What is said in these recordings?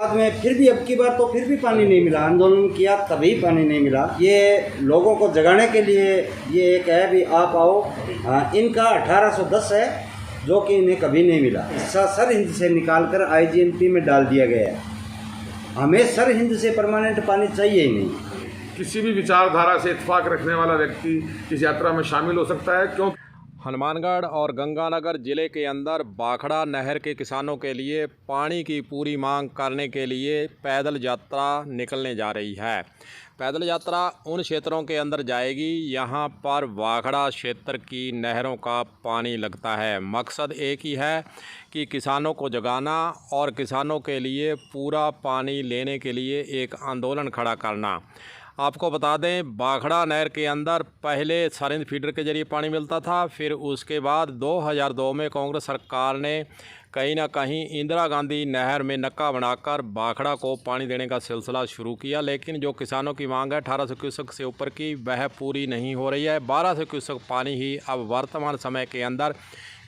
बाद में फिर भी अब की बार तो फिर भी पानी नहीं मिला। आंदोलन किया तभी पानी नहीं मिला। ये लोगों को जगाने के लिए ये एक है भी आप आओ। इनका 1810 है जो कि इन्हें कभी नहीं मिला। हिस्सा सर हिंद से निकालकर आईजीएनपी में डाल दिया गया है। हमें सर हिंद से परमानेंट पानी चाहिए ही नहीं। किसी भी विचारधारा से इत्तेफाक रखने वाला व्यक्ति इस यात्रा में शामिल हो सकता है, क्योंकि हनुमानगढ़ और गंगानगर ज़िले के अंदर भाखड़ा नहर के किसानों के लिए पानी की पूरी मांग करने के लिए पैदल यात्रा निकलने जा रही है। पैदल यात्रा उन क्षेत्रों के अंदर जाएगी यहाँ पर भाखड़ा क्षेत्र की नहरों का पानी लगता है। मकसद एक ही है कि किसानों को जगाना और किसानों के लिए पूरा पानी लेने के लिए एक आंदोलन खड़ा करना। आपको बता दें, भाखड़ा नहर के अंदर पहले सरहिंद फीडर के ज़रिए पानी मिलता था। फिर उसके बाद 2002 में कांग्रेस सरकार ने कहीं ना कहीं इंदिरा गांधी नहर में नक्का बनाकर भाखड़ा को पानी देने का सिलसिला शुरू किया। लेकिन जो किसानों की मांग है 1800 क्यूसेक से ऊपर की, वह पूरी नहीं हो रही है। 1200 क्यूसेक पानी ही अब वर्तमान समय के अंदर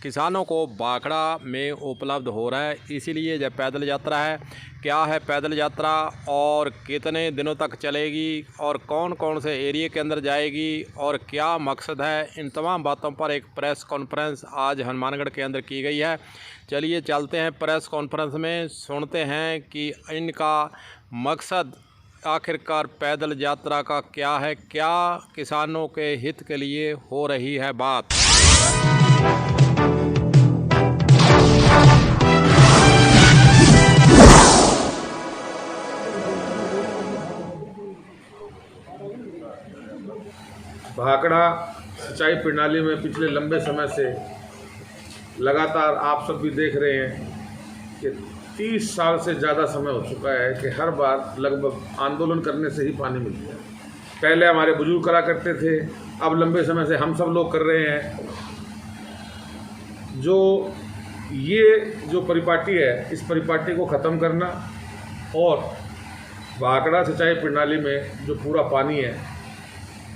किसानों को भाखड़ा में उपलब्ध हो रहा है। इसीलिए जब पैदल यात्रा है, क्या है पैदल यात्रा और कितने दिनों तक चलेगी और कौन कौन से एरिया के अंदर जाएगी और क्या मकसद है, इन तमाम बातों पर एक प्रेस कॉन्फ्रेंस आज हनुमानगढ़ के अंदर की गई है। चलिए चलते हैं प्रेस कॉन्फ्रेंस में, सुनते हैं कि इनका मकसद आखिरकार पैदल यात्रा का क्या है, क्या किसानों के हित के लिए हो रही है बात। भाखड़ा सिंचाई प्रणाली में पिछले लंबे समय से लगातार आप सब भी देख रहे हैं कि 30 साल से ज़्यादा समय हो चुका है कि हर बार लगभग आंदोलन करने से ही पानी मिलता है। पहले हमारे बुजुर्ग करा करते थे, अब लंबे समय से हम सब लोग कर रहे हैं। जो परिपाटी है, इस परिपाटी को ख़त्म करना और भाखड़ा सिंचाई प्रणाली में जो पूरा पानी है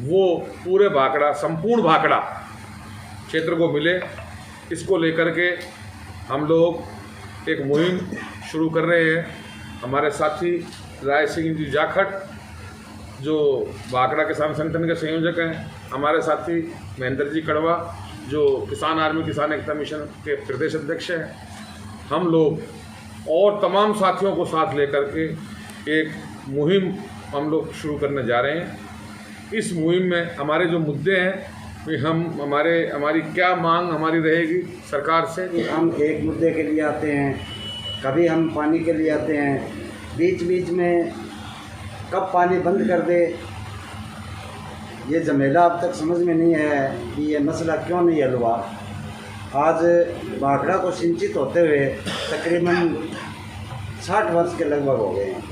वो पूरे भाखड़ा, संपूर्ण भाखड़ा क्षेत्र को मिले, इसको लेकर के हम लोग एक मुहिम शुरू कर रहे हैं। हमारे साथी राय सिंह जी जाखड़ जो भाखड़ा किसान संगठन के संयोजक हैं, हमारे साथी महेंद्र जी कड़वा जो किसान आर्मी किसान एकता मिशन के प्रदेश अध्यक्ष हैं, हम लोग और तमाम साथियों को साथ लेकर के एक मुहिम हम लोग शुरू करने जा रहे हैं। इस मुहिम में हमारे जो मुद्दे हैं कि हमारी क्या मांग हमारी रहेगी सरकार से। हम एक मुद्दे के लिए आते हैं, कभी हम पानी के लिए आते हैं, बीच बीच में कब पानी बंद कर दे ये झमेला अब तक समझ में नहीं है कि ये मसला क्यों नहीं हल हुआ। आज भाखड़ा को सिंचित होते हुए तकरीबन 60 वर्ष के लगभग हो गए हैं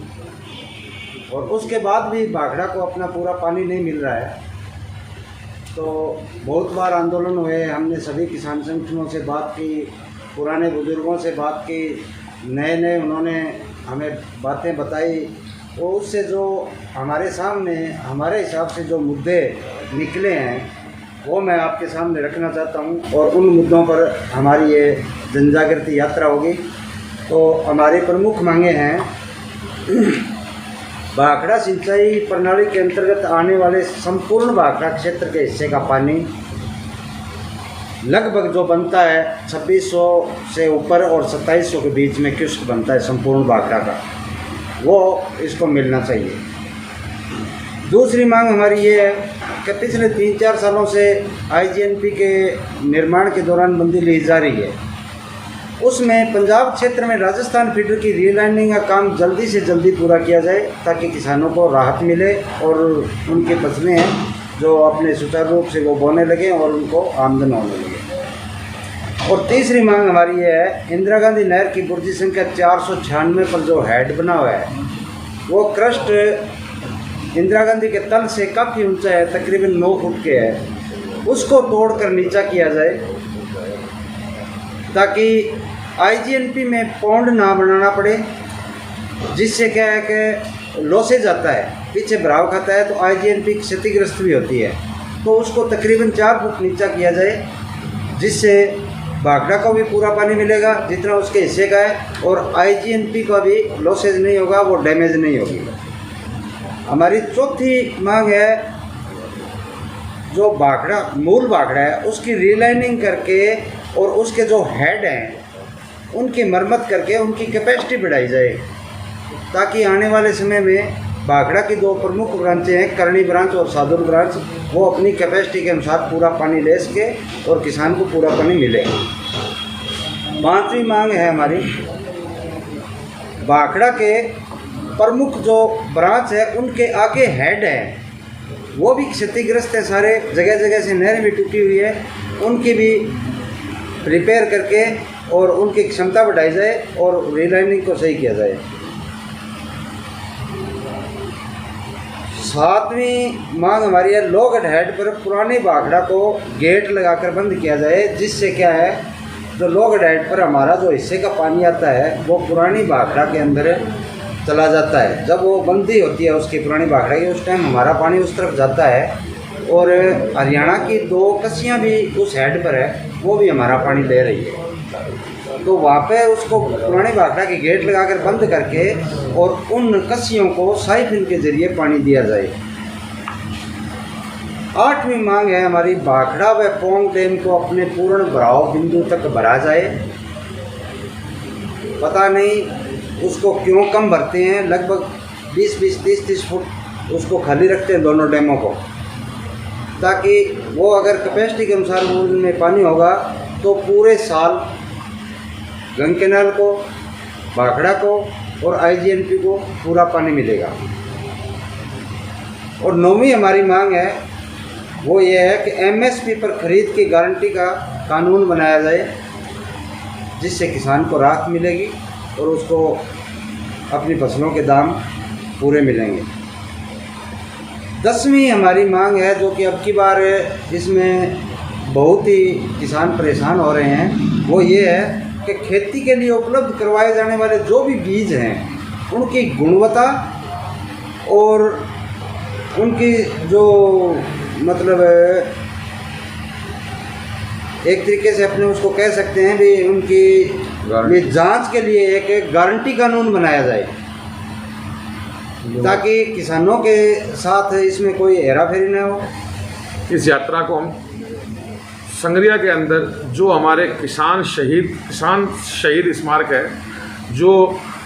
और उसके बाद भी भाखड़ा को अपना पूरा पानी नहीं मिल रहा है। तो बहुत बार आंदोलन हुए, हमने सभी किसान संगठनों से बात की, पुराने बुजुर्गों से बात की, नए उन्होंने हमें बातें बताई। तो उससे जो हमारे सामने हमारे हिसाब से जो मुद्दे निकले हैं वो मैं आपके सामने रखना चाहता हूँ और उन मुद्दों पर हमारी ये जनजागृति यात्रा होगी। तो हमारी प्रमुख मांगे हैं, भाखड़ा सिंचाई प्रणाली के अंतर्गत आने वाले संपूर्ण भाखड़ा क्षेत्र के हिस्से का पानी लगभग जो बनता है 2600 से ऊपर और 2700 के बीच में क्यूसेक बनता है संपूर्ण भाखड़ा का, वो इसको मिलना चाहिए। दूसरी मांग हमारी ये है कि पिछले 3-4 सालों से आईजीएनपी के निर्माण के दौरान बंदी ली जा रही है, उसमें पंजाब क्षेत्र में राजस्थान फीडर की रीलाइनिंग का काम जल्दी से जल्दी पूरा किया जाए ताकि किसानों को राहत मिले और उनके फसलें हैं जो अपने सुचारू रूप से वो बोने लगे और उनको आमदन होने लगे। और तीसरी मांग हमारी ये है, इंदिरा गांधी नहर की बुर्जी संख्या 496 पर जो हेड बना हुआ है वो क्रस्ट इंदिरा गांधी के तल से काफ़ी ऊंचा है, तकरीबन 9 फुट के है, उसको तोड़कर नीचा किया जाए ताकि आईजीएनपी में पौंड ना बनाना पड़े, जिससे क्या है कि लॉसेज आता है, पीछे भराव खाता है तो आईजीएनपी क्षतिग्रस्त भी होती है। तो उसको तकरीबन 4 फुट नीचा किया जाए जिससे भाखड़ा को भी पूरा पानी मिलेगा जितना उसके हिस्से का है, और IGNP का भी लॉसेज नहीं होगा, वो डैमेज नहीं होगी। हमारी चौथी मांग है, जो भाखड़ा मूल भाखड़ा है उसकी रीलाइनिंग करके और उसके जो हेड हैं उनकी मरम्मत करके उनकी कैपेसिटी बढ़ाई जाए, ताकि आने वाले समय में भाखड़ा की दो प्रमुख ब्रांचें हैं, करणी ब्रांच और सादुल ब्रांच, वो अपनी कैपेसिटी के अनुसार पूरा पानी ले सके और किसान को पूरा पानी मिले। पांचवी मांग है हमारी, भाखड़ा के प्रमुख जो ब्रांच है उनके आगे हेड है वो भी क्षतिग्रस्त है, सारे जगह जगह से नहरें भी टूटी हुई है, उनकी भी रिपेयर करके और उनकी क्षमता बढ़ाई जाए और रीलाइनिंग को सही किया जाए। सातवीं मांग हमारी है, लोगड हेड पर पुराने भाखड़ा को गेट लगाकर बंद किया जाए, जिससे क्या है, जो लोगड हेड पर हमारा जो हिस्से का पानी आता है वो पुरानी भाखड़ा के अंदर चला जाता है। जब वो बंदी होती है उसकी पुरानी भाखड़ा की, उस टाइम हमारा पानी उस तरफ जाता है, और हरियाणा की 2 कस्सियाँ भी उस हेड पर है, वो भी हमारा पानी ले रही है। तो वहाँ पे उसको पुरानी भाखड़ा के गेट लगाकर बंद करके और उन कस्सियों को साइफिन के जरिए पानी दिया जाए। 8वीं मांग है हमारी, भाखड़ा व पोंग डैम को अपने पूर्ण भराव बिंदु तक भरा जाए। पता नहीं उसको क्यों कम भरते हैं, लगभग 20-20, 30-30 फुट उसको खाली रखते हैं दोनों डैमों को, ताकि वो अगर कैपेसिटी के अनुसार उनमें पानी होगा तो पूरे साल गंग कैनाल को, भाखड़ा को और IGNP को पूरा पानी मिलेगा। और 9वीं हमारी मांग है, वो ये है कि MSP पर खरीद की गारंटी का कानून बनाया जाए, जिससे किसान को राहत मिलेगी और उसको अपनी फसलों के दाम पूरे मिलेंगे। 10वीं हमारी मांग है, जो कि अब की बार इसमें बहुत ही किसान परेशान हो रहे हैं, वो ये है कि खेती के लिए उपलब्ध करवाए जाने वाले जो भी बीज हैं उनकी गुणवत्ता और उनकी जो मतलब एक तरीके से अपने उसको कह सकते हैं भी उनकी जांच के लिए एक गारंटी कानून बनाया जाए, ताकि किसानों के साथ इसमें कोई हेराफेरी ना हो। इस यात्रा को हम संगरिया के अंदर जो हमारे किसान शहीद स्मारक है, जो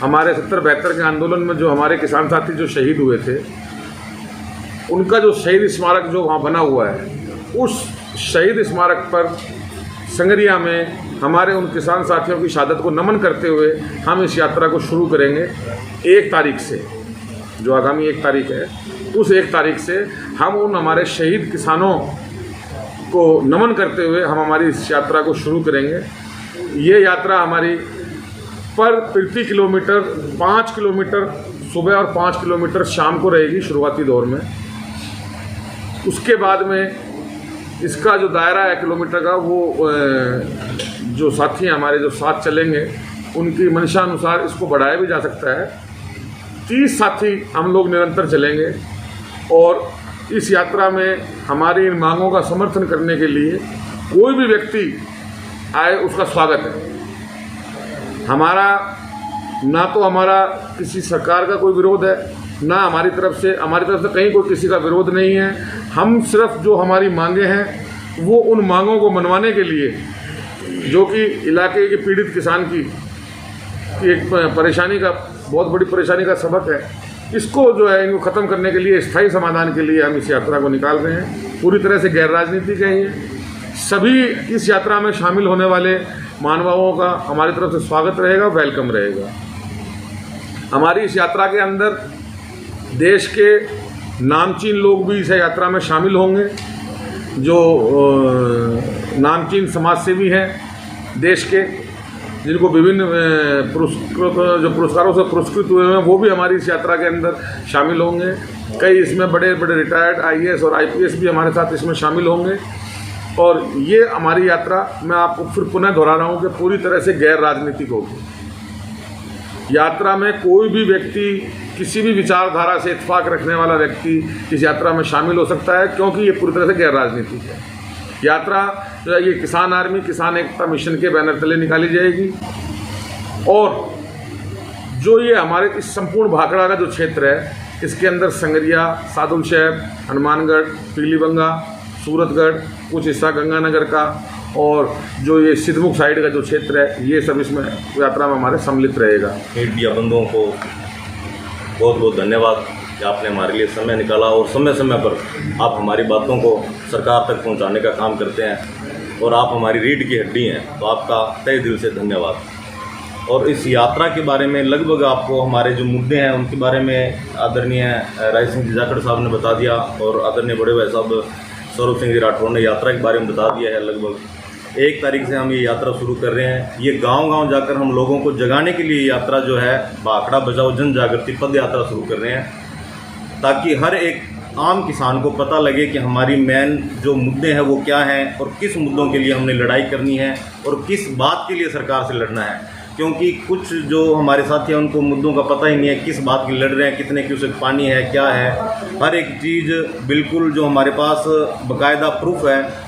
हमारे 70-72 के आंदोलन में जो हमारे किसान साथी जो शहीद हुए थे, उनका जो शहीद स्मारक जो वहाँ बना हुआ है, उस शहीद स्मारक पर संगरिया में हमारे उन किसान साथियों की शहादत को नमन करते हुए हम इस यात्रा को शुरू करेंगे। 1 तारीख से, जो आगामी 1 तारीख है, उस 1 तारीख से हम उन हमारे शहीद किसानों को नमन करते हुए हम हमारी इस यात्रा को शुरू करेंगे। ये यात्रा हमारी पर प्रति किलोमीटर 5 किलोमीटर सुबह और 5 किलोमीटर शाम को रहेगी शुरुआती दौर में। उसके बाद में इसका जो दायरा है किलोमीटर का, वो जो साथी हमारे जो साथ चलेंगे उनकी मंशा अनुसार इसको बढ़ाया भी जा सकता है। 30 साथी हम लोग निरंतर चलेंगे और इस यात्रा में हमारी इन मांगों का समर्थन करने के लिए कोई भी व्यक्ति आए उसका स्वागत है। हमारा किसी सरकार का कोई विरोध है, ना हमारी तरफ से कहीं कोई किसी का विरोध नहीं है। हम सिर्फ जो हमारी मांगे हैं वो उन मांगों को मनवाने के लिए, जो कि इलाके के पीड़ित किसान की एक परेशानी का, बहुत बड़ी परेशानी का सबक है, इसको जो है इनको ख़त्म करने के लिए, स्थायी समाधान के लिए हम इस यात्रा को निकाल रहे हैं। पूरी तरह से गैर राजनीतिक है ये। सभी इस यात्रा में शामिल होने वाले महानुभावों का हमारी तरफ से स्वागत रहेगा, वेलकम रहेगा। हमारी इस यात्रा के अंदर देश के नामचीन लोग भी इस यात्रा में शामिल होंगे, जो नामचीन समाजसेवी हैं देश के, जिनको विभिन्न पुरस्कारों से पुरस्कृत हुए हैं, वो भी हमारी इस यात्रा के अंदर शामिल होंगे। कई इसमें बड़े बड़े रिटायर्ड IAS और IPS भी हमारे साथ इसमें शामिल होंगे। और ये हमारी यात्रा, मैं आपको फिर पुनः दोहरा रहा हूँ कि पूरी तरह से गैर राजनीतिक होगी। यात्रा में कोई भी व्यक्ति, किसी भी विचारधारा से इत्तेफाक रखने वाला व्यक्ति इस यात्रा में शामिल हो सकता है, क्योंकि ये पूरी तरह से गैर राजनीतिक है। यात्रा जो है ये किसान आर्मी किसान एकता मिशन के बैनर तले निकाली जाएगी। और जो ये हमारे इस संपूर्ण भाखड़ा का जो क्षेत्र है, इसके अंदर संगरिया, सादुल शहर, हनुमानगढ़, पीलीबंगा, सूरतगढ़, कुछ हिस्सा गंगानगर का और जो ये सिद्धमुख साइड का जो क्षेत्र है, ये सब इसमें यात्रा में हमारे सम्मिलित रहेगा। मीडिया बंधुओं को बहुत बहुत धन्यवाद कि आपने हमारे लिए समय निकाला और समय समय पर आप हमारी बातों को सरकार तक पहुंचाने का काम करते हैं और आप हमारी रीढ़ की हड्डी हैं, तो आपका तहे दिल से धन्यवाद। और इस यात्रा के बारे में लगभग आपको हमारे जो मुद्दे हैं उनके बारे में आदरणीय राय सिंह जी जाखड़ साहब ने बता दिया और आदरणीय बड़े भाई साहब स्वरूप सिंह जी राठौर ने यात्रा के बारे में बता दिया है। लगभग 1 तारीख से हम ये यात्रा शुरू कर रहे हैं। ये गांव-गांव जाकर हम लोगों को जगाने के लिए यात्रा जो है भाखड़ा बचाओ जन जागृति पद यात्रा शुरू कर रहे हैं, ताकि हर एक आम किसान को पता लगे कि हमारी मेन जो मुद्दे हैं वो क्या हैं और किस मुद्दों के लिए हमने लड़ाई करनी है और किस बात के लिए सरकार से लड़ना है। क्योंकि कुछ जो हमारे साथी हैं उनको मुद्दों का पता ही नहीं है, किस बात की लड़ रहे हैं, कितने क्यूसेक पानी है, क्या है, हर एक चीज़ बिल्कुल जो हमारे पास बाकायदा प्रूफ है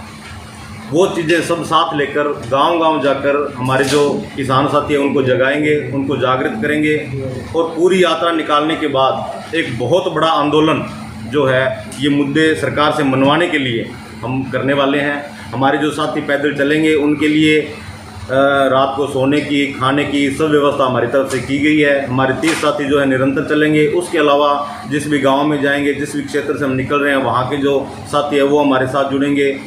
वो चीज़ें सब साथ लेकर गांव-गांव जाकर हमारे जो किसान साथी हैं उनको जगाएंगे, उनको जागृत करेंगे और पूरी यात्रा निकालने के बाद एक बहुत बड़ा आंदोलन जो है ये मुद्दे सरकार से मनवाने के लिए हम करने वाले हैं। हमारे जो साथी पैदल चलेंगे उनके लिए रात को सोने की, खाने की सब व्यवस्था हमारी तरफ से की गई है। हमारे 30 साथी जो है निरंतर चलेंगे। उसके अलावा जिस भी गांव में जाएंगे, जिस भी क्षेत्र से हम निकल रहे हैं वहाँ के जो साथी है वो हमारे साथ जुड़ेंगे।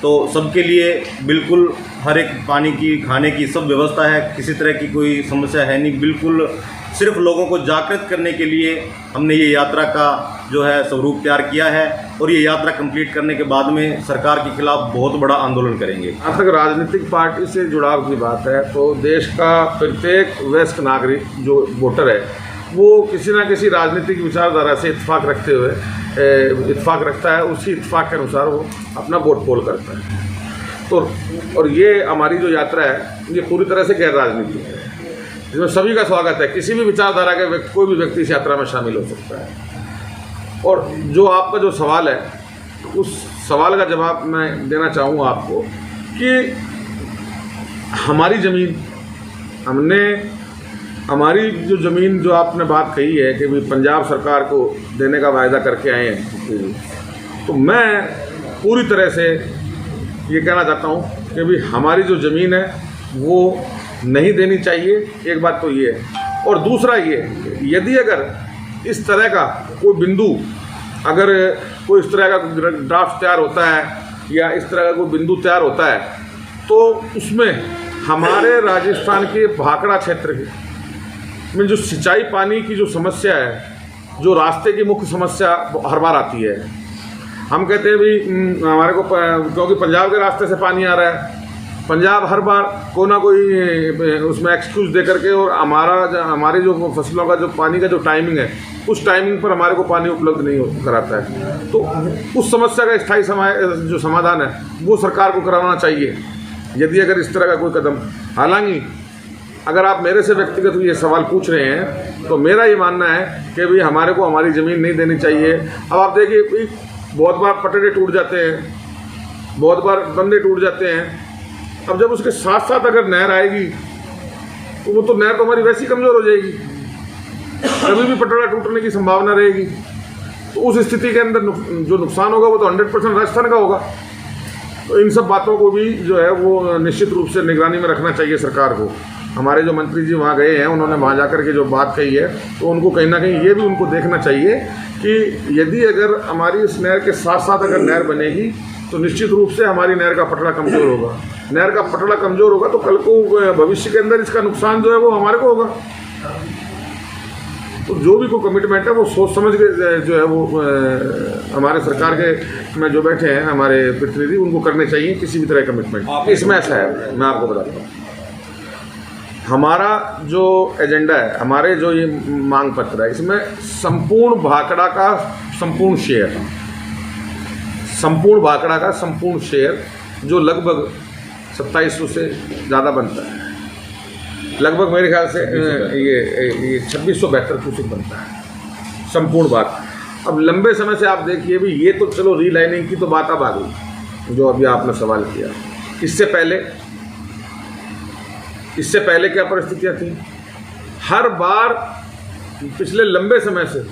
तो सबके लिए बिल्कुल हर एक पानी की, खाने की सब व्यवस्था है, किसी तरह की कोई समस्या है नहीं। बिल्कुल सिर्फ लोगों को जागृत करने के लिए हमने ये यात्रा का जो है स्वरूप तैयार किया है और ये यात्रा कंप्लीट करने के बाद में सरकार के खिलाफ बहुत बड़ा आंदोलन करेंगे। जहाँ तक राजनीतिक पार्टी से जुड़ाव की बात है तो देश का प्रत्येक वयस्क नागरिक जो वोटर है वो किसी ना किसी राजनीतिक विचारधारा से इत्तेफाक रखता है, उसी इत्तेफाक के अनुसार वो अपना वोट पोल करता है। तो और ये हमारी जो यात्रा है ये पूरी तरह से गैर राजनीतिक है, जिसमें सभी का स्वागत है। किसी भी विचारधारा के कोई भी व्यक्ति इस यात्रा में शामिल हो सकता है। और जो आपका जो सवाल है उस सवाल का जवाब मैं देना चाहूँगा आपको कि हमारी ज़मीन हमारी जो ज़मीन जो आपने बात कही है कि भी पंजाब सरकार को देने का वायदा करके आए हैं, तो मैं पूरी तरह से ये कहना चाहता हूँ कि भी हमारी जो ज़मीन है वो नहीं देनी चाहिए। एक बात तो ये है। और दूसरा ये, यदि अगर इस तरह का कोई बिंदु, अगर कोई इस तरह का ड्राफ्ट तैयार होता है या इस तरह का कोई बिंदु तैयार होता है तो उसमें हमारे राजस्थान के भाखड़ा क्षेत्र में जो सिंचाई पानी की जो समस्या है, जो रास्ते की मुख्य समस्या हर बार आती है। हम कहते हैं भी हमारे को क्योंकि पंजाब के रास्ते से पानी आ रहा है, पंजाब हर बार कोई ना कोई उसमें एक्सक्यूज़ दे करके और हमारी जो फसलों का जो पानी का जो टाइमिंग है उस टाइमिंग पर हमारे को पानी उपलब्ध नहीं कराता है। तो उस समस्या का स्थायी जो समाधान है वो सरकार को कराना चाहिए यदि अगर इस तरह का कोई कदम। हालांकि अगर आप मेरे से व्यक्तिगत ये सवाल पूछ रहे हैं तो मेरा ये मानना है कि भी हमारे को हमारी ज़मीन नहीं देनी चाहिए। अब आप देखिए बहुत बार पटरे टूट जाते हैं, बहुत बार बंदे टूट जाते हैं। अब जब उसके साथ साथ अगर नहर आएगी तो वो तो नहर तो हमारी वैसी कमज़ोर हो जाएगी, कभी भी पटरा टूटने की संभावना रहेगी। तो उस स्थिति के अंदर जो नुकसान होगा वो तो 100% राजस्थान का होगा। तो इन सब बातों को भी जो है वो निश्चित रूप से निगरानी में रखना चाहिए सरकार को। हमारे जो मंत्री जी वहाँ गए हैं उन्होंने वहाँ जाकर के जो बात कही है तो उनको कहीं ना कहीं ये भी उनको देखना चाहिए कि यदि अगर हमारी इस नहर के साथ साथ अगर नहर बनेगी तो निश्चित रूप से हमारी नहर का पटड़ा कमज़ोर होगा। नहर का पटड़ा कमज़ोर होगा तो कल को भविष्य के अंदर इसका नुकसान जो है वो हमारे को होगा। तो जो भी कोई कमिटमेंट है वो सोच समझ के जो है वो हमारे सरकार के में जो बैठे हैं हमारे प्रतिनिधि उनको करने चाहिए किसी भी तरह कमिटमेंट। इसमें ऐसा है, मैं आपको बताता हूँ, हमारा जो एजेंडा है, हमारे जो ये मांग पत्र है, इसमें संपूर्ण भाखड़ा का संपूर्ण भाखड़ा का संपूर्ण शेयर जो लगभग 2700 से ज़्यादा बनता है, लगभग मेरे ख्याल से ये 2672 क्यूसेक बनता है संपूर्ण बात। अब लंबे समय से आप देखिए भी ये तो चलो रीलाइनिंग की तो बात अब आ गई, जो अभी आपने सवाल किया, इससे पहले क्या परिस्थितियाँ थी? हर बार पिछले लंबे समय से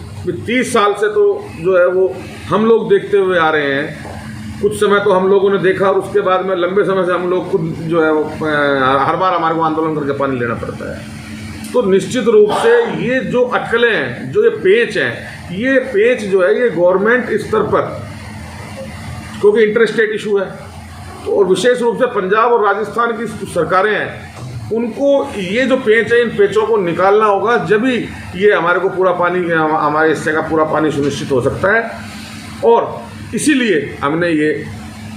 30 साल से तो जो है वो हम लोग देखते हुए आ रहे हैं। कुछ समय तो हम लोगों ने देखा और उसके बाद में लंबे समय से हम लोग खुद जो है वो हर बार हमारे को आंदोलन करके पानी लेना पड़ता है। तो निश्चित रूप से ये जो अटकलें हैं, जो ये पेच हैं, ये पेच जो है ये गवर्नमेंट स्तर पर, क्योंकि इंटरस्टेट इशू है, और विशेष रूप से पंजाब और राजस्थान की सरकारें हैं, उनको ये जो पेच है इन पेचों को निकालना होगा, जब ही ये हमारे को पूरा पानी, हमारे हिस्से का पूरा पानी सुनिश्चित हो सकता है। और इसीलिए हमने ये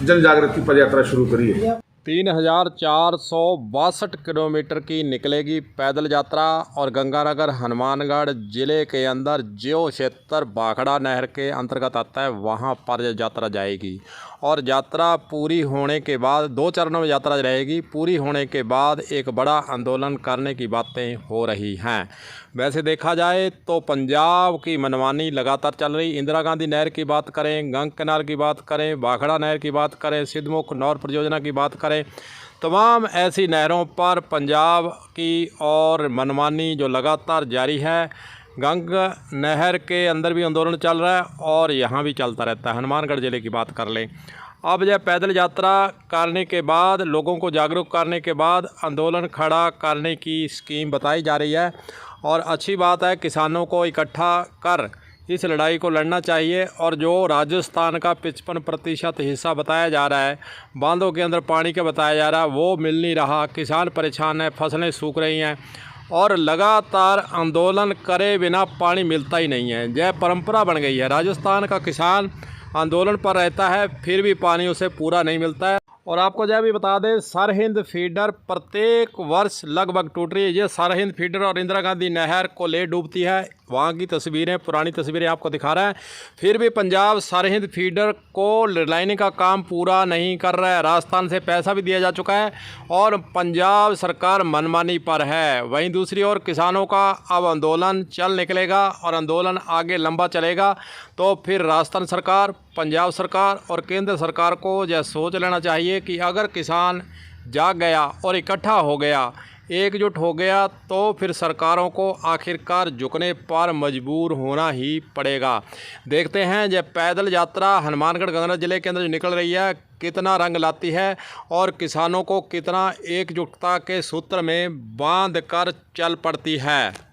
जन जागृति पदयात्रा शुरू करी है। 3462 किलोमीटर की निकलेगी पैदल यात्रा और गंगानगर हनुमानगढ़ ज़िले के अंदर जो क्षेत्र भाखड़ा नहर के अंतर्गत आता है वहां पर यात्रा जाएगी। और यात्रा पूरी होने के बाद 2 चरणों में यात्रा रहेगी। पूरी होने के बाद एक बड़ा आंदोलन करने की बातें हो रही हैं। वैसे देखा जाए तो पंजाब की मनमानी लगातार चल रही। इंदिरा गांधी नहर की बात करें, गंग कैनाल की बात करें, भाखड़ा नहर की बात करें, सिद्धमुख नौर परियोजना की बात करें, तमाम ऐसी नहरों पर पंजाब की और मनमानी जो लगातार जारी है। गंग नहर के अंदर भी आंदोलन चल रहा है और यहाँ भी चलता रहता है। हनुमानगढ़ ज़िले की बात कर लें, अब जब पैदल यात्रा करने के बाद, लोगों को जागरूक करने के बाद आंदोलन खड़ा करने की स्कीम बताई जा रही है। और अच्छी बात है, किसानों को इकट्ठा कर इस लड़ाई को लड़ना चाहिए। और जो राजस्थान का 55% हिस्सा बताया जा रहा है, बांधों के अंदर पानी का बताया जा रहा है, वो मिल नहीं रहा। किसान परेशान है, फसलें सूख रही हैं और लगातार आंदोलन करे बिना पानी मिलता ही नहीं है। यह परंपरा बन गई है। राजस्थान का किसान आंदोलन पर रहता है, फिर भी पानी उसे पूरा नहीं मिलता है। और आपको यह भी बता दें, सरहिंद फीडर प्रत्येक वर्ष लगभग टूट रही है। ये सरहिंद फीडर और इंदिरा गांधी नहर को ले डूबती है। वहाँ की तस्वीरें, पुरानी तस्वीरें आपको दिखा रहा है। फिर भी पंजाब सरहिंद फीडर को लाइनिंग का काम पूरा नहीं कर रहा है। राजस्थान से पैसा भी दिया जा चुका है और पंजाब सरकार मनमानी पर है। वहीं दूसरी ओर किसानों का अब आंदोलन चल निकलेगा और आंदोलन आगे लंबा चलेगा। तो फिर राजस्थान सरकार, पंजाब सरकार और केंद्र सरकार को यह सोच लेना चाहिए कि अगर किसान जाग गया और इकट्ठा हो गया, एकजुट हो गया, तो फिर सरकारों को आखिरकार झुकने पर मजबूर होना ही पड़ेगा। देखते हैं जब पैदल यात्रा हनुमानगढ़ गंगानगर ज़िले के अंदर जो निकल रही है कितना रंग लाती है और किसानों को कितना एकजुटता के सूत्र में बांध कर चल पड़ती है।